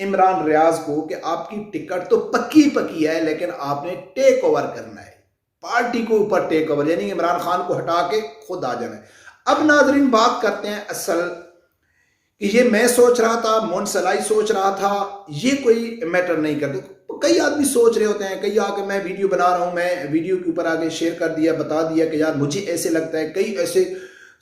عمران ریاض کو کہ آپ کی ٹکٹ تو پکی پکی ہے لیکن آپ نے ٹیک اوور کرنا ہے، پارٹی کو اوپر ٹیک اوور، یعنی عمران خان کو ہٹا کے خود آ جانا ہے۔ اب ناظرین بات کرتے ہیں اصل کہ یہ میں سوچ رہا تھا، مون سلائی سوچ رہا تھا، یہ کوئی میٹر نہیں کرتا۔ کئی آدمی سوچ رہے ہوتے ہیں، کئی آ کے میں ویڈیو بنا رہا ہوں، میں ویڈیو کے اوپر آگے شیئر کر دیا، بتا دیا کہ یار مجھے ایسے لگتا ہے، کئی ایسے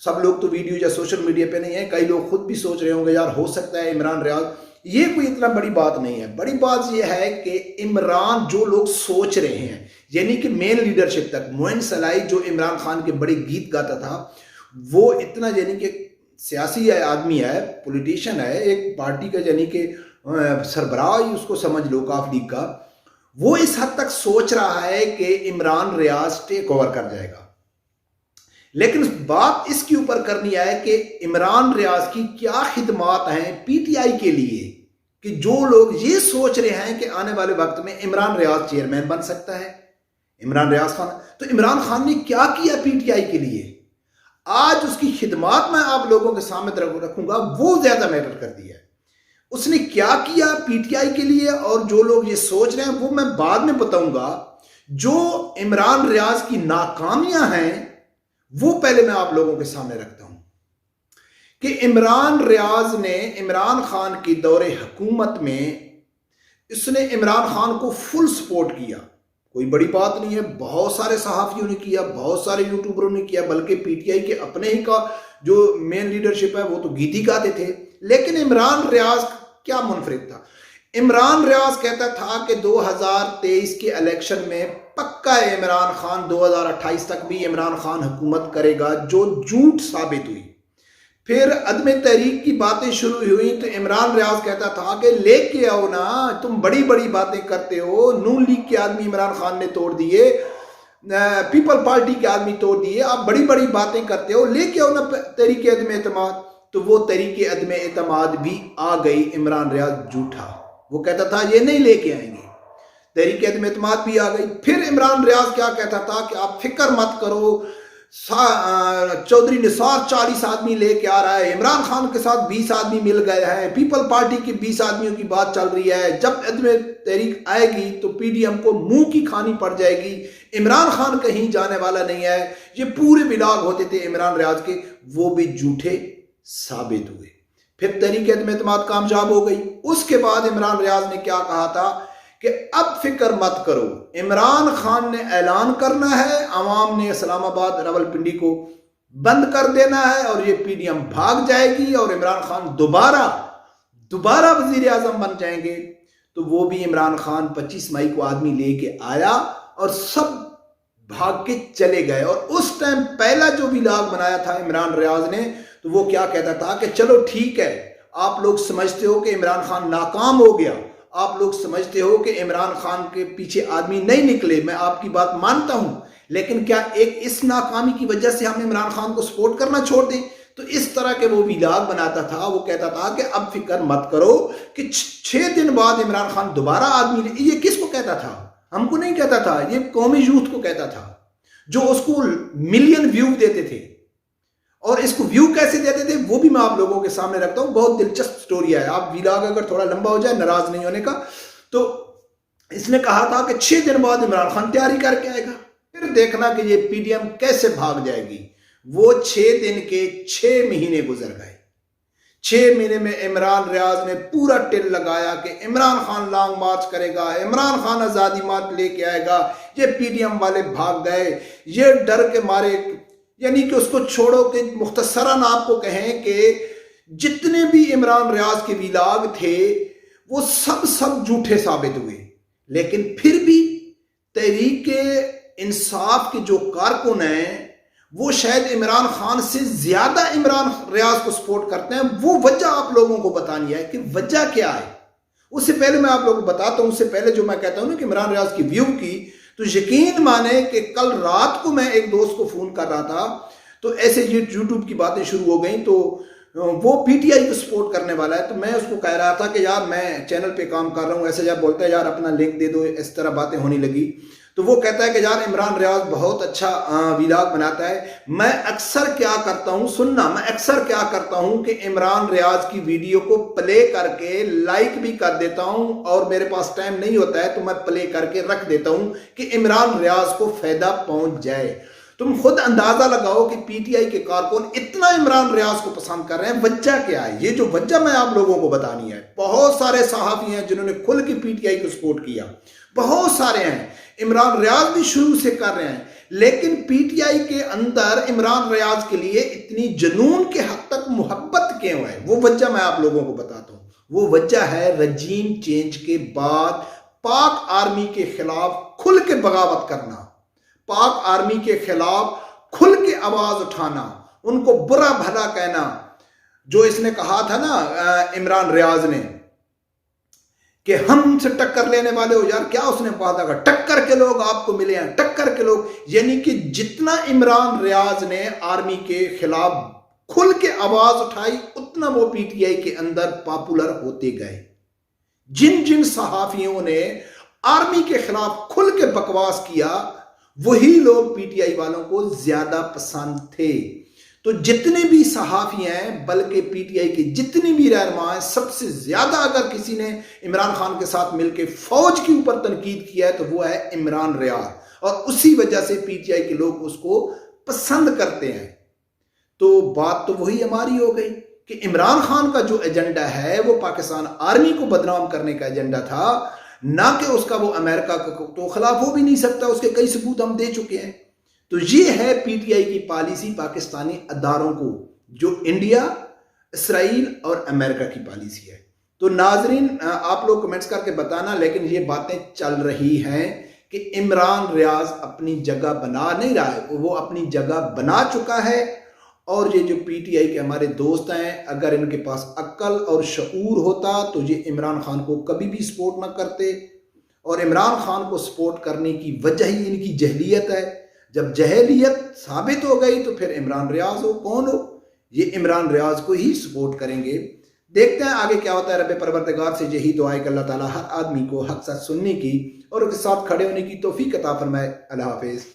سب لوگ تو ویڈیو یا سوشل میڈیا پہ نہیں ہیں، کئی لوگ خود بھی سوچ رہے ہوں گے یار ہو سکتا ہے عمران ریاض، یہ کوئی اتنا بڑی بات نہیں ہے۔ بڑی بات یہ ہے کہ عمران جو لوگ سوچ رہے ہیں، یعنی کہ مین لیڈرشپ تک، معین سلائی جو عمران خان کے بڑے گیت گاتا تھا، وہ اتنا یعنی کہ سیاسی آدمی ہے، پولیٹیشین ہے، ایک پارٹی کا یعنی کہ سربراہ ہی اس کو سمجھ لو کاف لیگ کا، وہ اس حد تک سوچ رہا ہے کہ عمران ریاض ٹیک اوور کر جائے گا۔ لیکن بات اس کے اوپر کرنی ہے کہ عمران ریاض کی کیا خدمات ہیں پی ٹی آئی کے لیے، کہ جو لوگ یہ سوچ رہے ہیں کہ آنے والے وقت میں عمران ریاض چیئرمین بن سکتا ہے، عمران ریاض خان، تو عمران خان نے کیا کیا پی ٹی آئی کے لیے؟ آج اس کی خدمات میں آپ لوگوں کے سامنے رکھوں گا، وہ زیادہ میٹر کرتی ہے۔ اس نے کیا کیا پی ٹی آئی کے لیے، اور جو لوگ یہ سوچ رہے ہیں وہ میں بعد میں بتاؤں گا۔ جو عمران ریاض کی ناکامیاں ہیں وہ پہلے میں آپ لوگوں کے سامنے رکھتا ہوں کہ عمران ریاض نے عمران خان کی دور حکومت میں اس نے عمران خان کو فل سپورٹ کیا، کوئی بڑی بات نہیں ہے، بہت سارے صحافیوں نے کیا، بہت سارے یوٹیوبروں نے کیا، بلکہ پی ٹی آئی کے اپنے ہی کا جو مین لیڈرشپ ہے وہ تو گیت ہی گاتے تھے۔ لیکن عمران ریاض کیا منفرد تھا؟ عمران ریاض کہتا تھا کہ 2023 کے الیکشن میں پکا عمران خان 2028 تک بھی عمران خان حکومت کرے گا، جو جھوٹ ثابت ہوئی۔ پھر عدم تحریک کی باتیں شروع ہوئی تو عمران ریاض کہتا تھا کہ لے کے آؤ نا، تم بڑی بڑی باتیں کرتے ہو، نون لیگ کے آدمی عمران خان نے توڑ دیے، پیپل پارٹی کے آدمی توڑ دیے، آپ بڑی بڑی باتیں کرتے ہو، لے کے آؤ نا تحریک عدم اعتماد۔ تو وہ تحریک عدم اعتماد بھی آ گئی، عمران ریاض جھوٹا، وہ کہتا تھا یہ نہیں لے کے آئیں گے، تحریک عدم اعتماد بھی آ گئی۔ پھر عمران ریاض کیا کہتا تھا کہ آپ فکر مت کرو، چودھری نثار 40 آدمی لے کے آ رہا ہے، عمران خان کے ساتھ 20 آدمی مل گئے ہیں، پیپل پارٹی کی 20 آدمیوں کی بات چل رہی ہے، جب عدم تحریک آئے گی تو پی ڈی ایم کو منہ کی کھانی پڑ جائے گی، عمران خان کہیں جانے والا نہیں ہے۔ یہ پورے بلاگ ہوتے تھے عمران ریاض کے، وہ بھی جھوٹے ثابت ہوئے۔ پھر تحریک عدم اعتماد کامیاب ہو گئی۔ اس کے بعد عمران ریاض نے کیا کہا تھا کہ اب فکر مت کرو، عمران خان نے اعلان کرنا ہے، عوام نے اسلام آباد راول پنڈی کو بند کر دینا ہے اور یہ پی ڈی ایم بھاگ جائے گی اور عمران خان دوبارہ وزیر اعظم بن جائیں گے۔ تو وہ بھی عمران خان 25 مئی کو آدمی لے کے آیا اور سب بھاگ کے چلے گئے۔ اور اس ٹائم پہلا جو ولاگ بنایا تھا عمران ریاض نے، تو وہ کیا کہتا تھا کہ چلو ٹھیک ہے، آپ لوگ سمجھتے ہو کہ عمران خان ناکام ہو گیا، آپ لوگ سمجھتے ہو کہ عمران خان کے پیچھے آدمی نہیں نکلے، میں آپ کی بات مانتا ہوں، لیکن کیا ایک اس ناکامی کی وجہ سے ہم عمران خان کو سپورٹ کرنا چھوڑ دیں؟ تو اس طرح کے وہ ولاگ بناتا تھا۔ وہ کہتا تھا کہ اب فکر مت کرو کہ 6 دن بعد عمران خان دوبارہ آدمی لے۔ یہ کس کو کہتا تھا؟ ہم کو نہیں کہتا تھا، یہ قومی یوتھ کو کہتا تھا، جو اس کو ملین ویو دیتے تھے۔ اور اس کو ویو کیسے دیتے تھے وہ بھی میں آپ لوگوں کے سامنے رکھتا ہوں، بہت دلچسپ سٹوری ہے۔ آپ ولاگ اگر تھوڑا لمبا ہو جائے، ناراض نہیں ہونے کا۔ تو اس نے کہا تھا کہ 6 دن بعد عمران خان تیاری کر کے آئے گا، پھر دیکھنا کہ یہ پی ڈی ایم کیسے بھاگ جائے گی۔ وہ 6 دن کے 6 مہینے گزر گئے۔ 6 مہینے میں عمران ریاض نے پورا ٹل لگایا کہ عمران خان لانگ مارچ کرے گا، عمران خان آزادی مارچ لے کے آئے گا۔ یہ پی ڈی ایم والے بھاگ گئے، یہ ڈر کے مارے، یعنی کہ اس کو چھوڑو کہ مختصراً آپ کو کہیں کہ جتنے بھی عمران ریاض کے ولاگ تھے وہ سب جھوٹے ثابت ہوئے۔ لیکن پھر بھی تحریک انصاف کے جو کارکن ہیں وہ شاید عمران خان سے زیادہ عمران ریاض کو سپورٹ کرتے ہیں۔ وہ وجہ آپ لوگوں کو بتانی ہے کہ وجہ کیا ہے۔ اس سے پہلے میں آپ لوگوں کو بتاتا ہوں، اس سے پہلے جو میں کہتا ہوں نا کہ عمران ریاض کی ویو کی، تو یقین مانے کہ کل رات کو میں ایک دوست کو فون کر رہا تھا، تو ایسے یہ یوٹیوب کی باتیں شروع ہو گئیں، تو وہ پی ٹی آئی کو سپورٹ کرنے والا ہے۔ تو میں اس کو کہہ رہا تھا کہ یار میں چینل پہ کام کر رہا ہوں، ایسے جب بولتا ہے یار اپنا لنک دے دو، اس طرح باتیں ہونے لگی۔ تو وہ کہتا ہے کہ یار عمران ریاض بہت اچھا ویلاگ بناتا ہے. میں اکثر کیا کرتا ہوں کہ عمران ریاض کی ویڈیو کو پلے کر کے لائک بھی کر دیتا ہوں, اور میرے پاس ٹائم نہیں ہوتا ہے تو میں پلے کر کے رکھ دیتا ہوں کہ عمران ریاض کو فائدہ پہنچ جائے. تم خود اندازہ لگاؤ کہ پی ٹی آئی کے کارکن اتنا عمران ریاض کو پسند کر رہے ہیں, وجہ کیا ہے؟ یہ جو وجہ میں آپ لوگوں کو بتانی ہے, بہت سارے صحافی ہیں جنہوں نے کھل کے پی ٹی آئی کو سپورٹ کیا, بہت سارے ہیں. عمران ریاض بھی شروع سے کر رہے ہیں, لیکن پی ٹی آئی کے اندر عمران ریاض کے لیے اتنی جنون کے حد تک محبت کیوں ہے؟ وہ وجہ میں آپ لوگوں کو بتاتا ہوں. وہ وجہ ہے رجیم چینج کے بعد پاک آرمی کے خلاف کھل کے بغاوت کرنا, پاک آرمی کے خلاف کھل کے آواز اٹھانا, ان کو برا بھلا کہنا. جو اس نے کہا تھا نا عمران ریاض نے کہ ہم سے ٹکر لینے والے ہو, یار کیا اس نے کہا تھا؟ ٹکر کے لوگ آپ کو ملے ہیں, ٹکر کے لوگ. یعنی کہ جتنا عمران ریاض نے آرمی کے خلاف کھل کے آواز اٹھائی, اتنا وہ پی ٹی آئی کے اندر پاپولر ہوتے گئے. جن صحافیوں نے آرمی کے خلاف کھل کے بکواس کیا, وہی لوگ پی ٹی آئی والوں کو زیادہ پسند تھے. تو جتنے بھی صحافی ہیں, بلکہ پی ٹی آئی کے جتنی بھی رہنما ہیں, سب سے زیادہ اگر کسی نے عمران خان کے ساتھ مل کے فوج کے اوپر تنقید کیا ہے تو وہ ہے عمران ریاض, اور اسی وجہ سے پی ٹی آئی کے لوگ اس کو پسند کرتے ہیں. تو بات تو وہی ہماری ہو گئی کہ عمران خان کا جو ایجنڈا ہے وہ پاکستان آرمی کو بدنام کرنے کا ایجنڈا تھا, نہ کہ اس کا وہ امریکہ تو خلاف ہو بھی نہیں سکتا, اس کے کئی ثبوت ہم دے چکے ہیں. تو یہ ہے پی ٹی آئی کی پالیسی پاکستانی اداروں کو, جو انڈیا, اسرائیل اور امریکہ کی پالیسی ہے. تو ناظرین آپ لوگ کمنٹس کر کے بتانا, لیکن یہ باتیں چل رہی ہیں کہ عمران ریاض اپنی جگہ بنا نہیں رہا ہے, وہ اپنی جگہ بنا چکا ہے. اور یہ جو پی ٹی آئی کے ہمارے دوست ہیں, اگر ان کے پاس عقل اور شعور ہوتا تو یہ عمران خان کو کبھی بھی سپورٹ نہ کرتے, اور عمران خان کو سپورٹ کرنے کی وجہ ہی ان کی جہلیت ہے. جب جہلیت ثابت ہو گئی تو پھر عمران ریاض ہو کون ہو, یہ عمران ریاض کو ہی سپورٹ کریں گے. دیکھتے ہیں آگے کیا ہوتا ہے. رب پروردگار سے یہی دعا ہے کہ اللہ تعالیٰ ہر آدمی کو حق سچ سننے کی اور اس کے ساتھ کھڑے ہونے کی توفیق عطا فرمائے. اللہ حافظ.